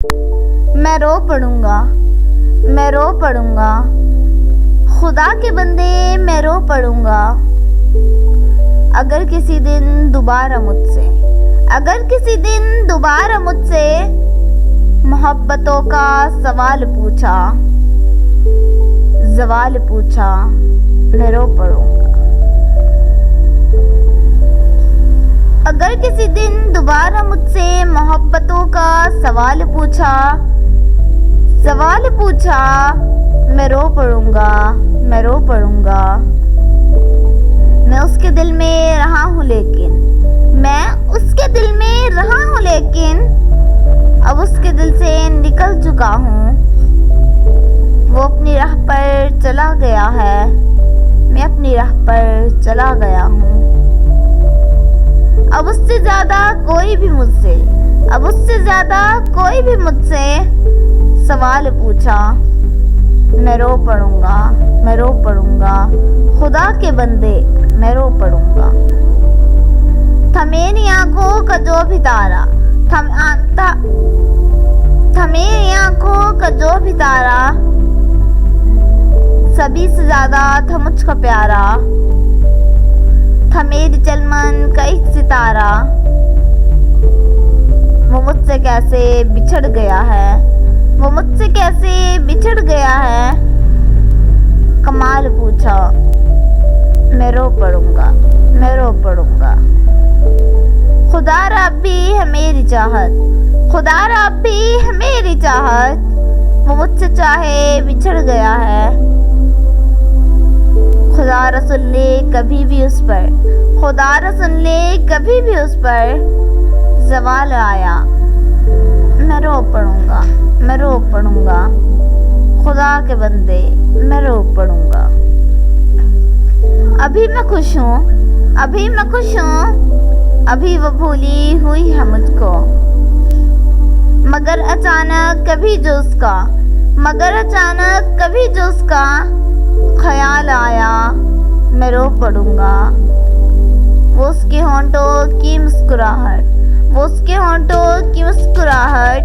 मैं रो पड़ूंगा, मैं रो पड़ूंगा, खुदा के बंदे मैं रो पड़ूंगा। अगर किसी दिन दोबारा मुझसे, अगर किसी दिन दोबारा मुझसे मोहब्बतों का सवाल पूछा, सवाल पूछा, मैं रो पड़ूंगा। अगर किसी दिन दोबारा मुझसे मोहब्बतों का सवाल पूछा, सवाल पूछा, मैं रो पड़ूंगा, मैं रो पड़ूंगा। मैं उसके दिल में रहा हूँ लेकिन, मैं उसके दिल में रहा हूँ लेकिन अब उसके दिल से निकल चुका हूँ। वो अपनी राह पर चला गया है, मैं अपनी राह पर चला गया हूँ। अब उससे ज्यादा कोई भी मुझसे, अब उससे ज्यादा कोई भी मुझसे सवाल पूछा, मैं रो पड़ूंगा, मैं रो पड़ूंगा। खुदा के बंदे मैं रो पड़ूंगा। था मेरी आंखों का जो भी तारा, था मेरी आंखों का जो भी तारा, सभी से ज्यादा था मुझको प्यारा। था मेरी चलमन का एक सितारा, वो मुझसे कैसे बिछड़ गया है, वो मुझसे कैसे बिछड़ गया है। कमाल पूछा, मैं रो पड़ूंगा, मैं रो पड़ूंगा। खुदा रब भी है मेरी चाहत, खुदा रब भी है मेरी चाहत, वो मुझसे चाहे बिछड़ गया है। खुदा रसूल ने कभी भी उस पर, खुदा रसूल ने कभी भी उस पर सवाल आया, मैं रो पड़ूंगा, मैं रो पड़ूंगा। खुदा के बंदे मैं रो पड़ूंगा। अभी मैं खुश हूँ, अभी मैं खुश हूँ, अभी वो भूली हुई है मुझको। मगर अचानक कभी जो उसका, मगर अचानक कभी जो उसका ख्याल आया, मैं रो पड़ूंगा। वो उसके होंठों की मुस्कुराहट, वो उसके होंठों की मुस्कुराहट,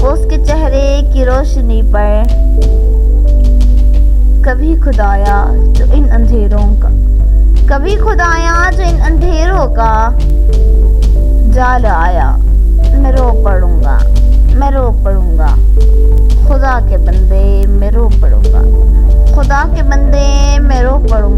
वो उसके चेहरे की रोशनी पर कभी खुदाया जो इन अंधेरों का, कभी खुदाया जो इन अंधेरों का जाल आया, मैं रो पड़ूंगा, मैं रो पड़ूंगा। खुदा के बंदे मैं रो पड़ूंगा, खुदा के बंदे मैं रो पड़ूंगा।